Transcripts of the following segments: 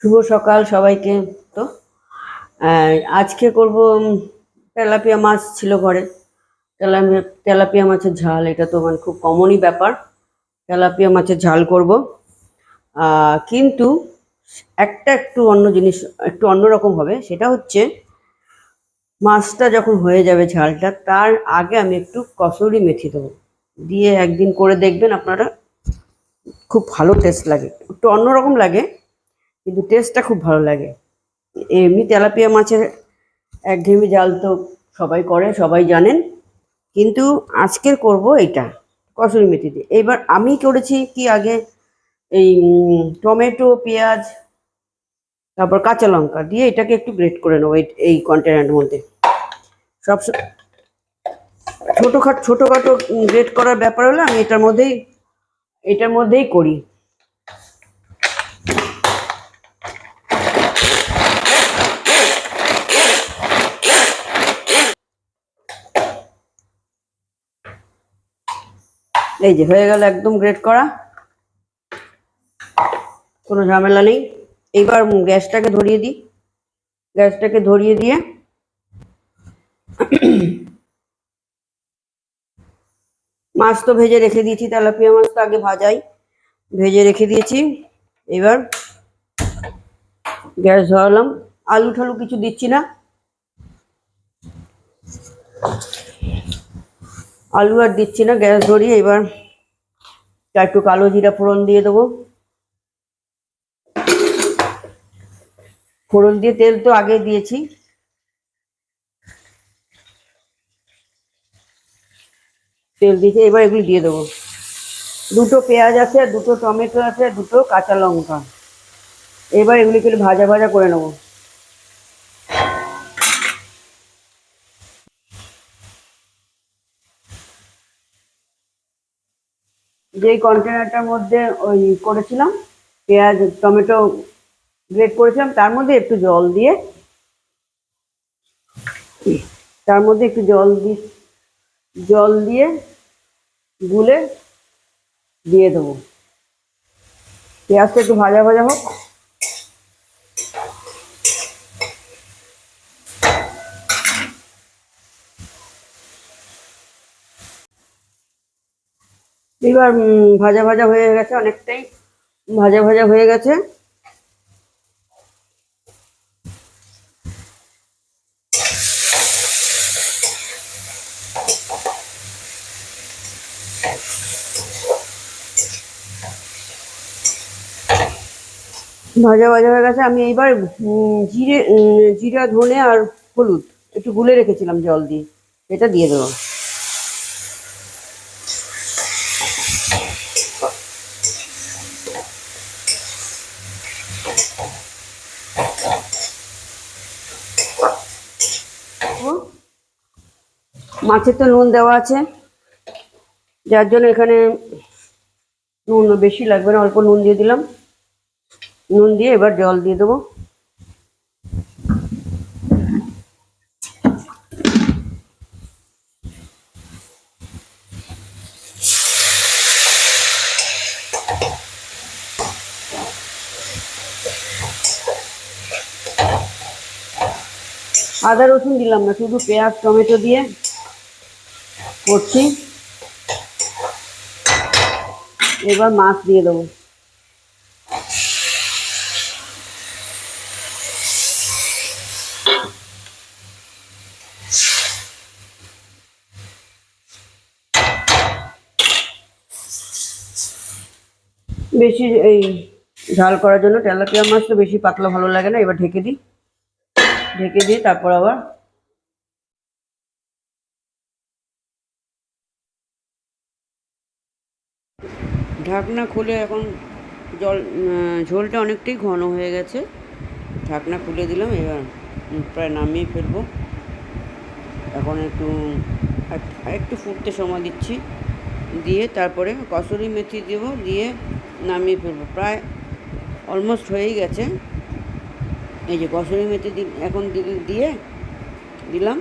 শুভ সকাল সবাইকে। তো আজকে করব তেলাপিয়া মাছ ছিল ঘরে। তেলাপিয়া মাছের ঝাল, এটা তো মানে খুব কমনই ব্যাপার। তেলাপিয়া মাছের ঝাল করব, কিন্তু একটু অন্য জিনিস, একটু অন্যরকম হবে। সেটা হচ্ছে মাছটা যখন হয়ে যাবে ঝালটা, তার আগে আমি একটু কসুরি মেথি দেবো, দিয়ে একদিন করে দেখবেন আপনারা, খুব ভালো টেস্ট লাগে। একটু অন্যরকম লাগে কিন্তু টেস্টটা খুব ভালো লাগে। এমনি তেলাপিয়া মাছের একঘেয়েমি জাল তো সবাই করে, সবাই জানেন, কিন্তু আজকের করব এটা কসুরি মেথি দিয়ে। এবার আমি করেছি কি, আগে এই টমেটো, পেঁয়াজ, তারপর কাঁচা লঙ্কা দিয়ে এটাকে একটু গ্রেট করে নেবো এই কন্টেনারের মধ্যে। সব ছোটোখাটো গ্রেট করার ব্যাপার হলে আমি এটার মধ্যেই করি। এই যে হয়ে গেল একদম গ্রেট করা, কোনো ঝামেলা নেই। এইবার গ্যাসটাকে ধরিয়ে দিয়ে মাছ তো ভেজে রেখে দিয়েছি, তেলাপিয়া মাছ তো আগে ভেজে রেখে দিয়েছি। এবার গ্যাস ধরালাম, আলু ঠালু কিছু দিচ্ছি না, আলু আর দিচ্ছি না। গ্যাস ধরিয়ে এবার একটু কালো জিরা ফোড়ন দিয়ে দেবো। ফোড়ন দিয়ে তেল তো আগে দিয়েছি, এবার এগুলি দিয়ে দেবো। দুটো পেঁয়াজ আছে, দুটো টমেটো আছে, দুটো কাঁচা লঙ্কা। এবার এগুলিকে ভাজা ভাজা করে নেবো। যেই কন্টেনারটার মধ্যে ওই করেছিলাম পেঁয়াজ টমেটো গ্রেট করেছিলাম, তার মধ্যে একটু জল দিয়ে গুলে দিয়ে দেবো। পেঁয়াজটা একটু ভাজা ভাজা হোক। এবার ভাজা ভাজা হয়ে গেছে, অনেকটাই ভাজা ভাজা হয়ে গেছে। ভাজা ভাজা হয়ে গেছে। আমি এইবার জিরা, ধনে আর হলুদ একটু গুলে রেখেছিলাম জল দিয়ে, এটা দিয়ে দেবো। মাছের তো নুন দেওয়া আছে, যার জন্য এখানে নুন বেশি লাগবে না, অল্প নুন দিয়ে দিলাম। নুন দিয়ে এবার জল দিয়ে দেবো। আদা রসুন দিলাম না, শুধু পেঁয়াজ টমেটো দিয়ে করছি। এবার মাছ দিয়ে দেবো। বেশি এই ঝাল করার জন্য তেলাপিয়া মাছ তো বেশি পাতলা ভালো লাগে না। এবার ঢেকে দিই, তারপর আবার ঢাকনা খুলে, এখন ঝোলটা অনেকটাই ঘন হয়ে গেছে, ঢাকনা খুলে দিলাম। এবার প্রায় নামিয়ে ফেলবো। এখন একটু ফুটতে সময় দিচ্ছি, দিয়ে তারপরে কসুরি মেথি দেবো, দিয়ে নামিয়ে ফেলবো। প্রায় অলমোস্ট হয়েই গেছে। এই যে কসুরি মেথি এখন দিলাম।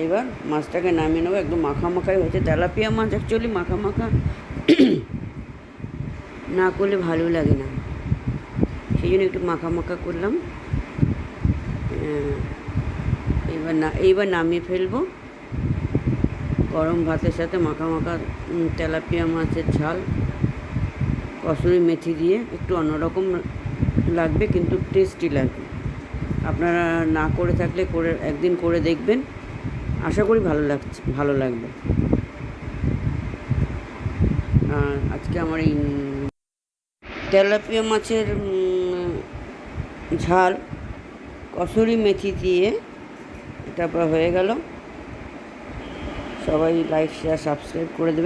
এবার মাছটাকে নামিয়ে নেবো। একদম মাখাই হয়েছে। তেলাপিয়া মাছ অ্যাকচুয়ালি মাখা না করলে ভালো লাগে না, সেই জন্য একটু মাখা মাখা করলাম। এইবার নামিয়ে ফেলবো। গরম ভাতের সাথে মাখা মাখা তেলাপিয়া মাছের ঝাল কসুরি মেথি দিয়ে একটু অন্যরকম লাগবে, কিন্তু টেস্টি লাগবে। আপনারা না করে থাকলে একদিন করে দেখবেন, আশা করি ভালো লাগবে। আর আজকে আমার এই তেলাপিয়া মাছের ঝাল কসুরি মেথি দিয়ে তারপর হয়ে গেল। সবাই লাইক শেয়ার সাবস্ক্রাইব করে দেবেন।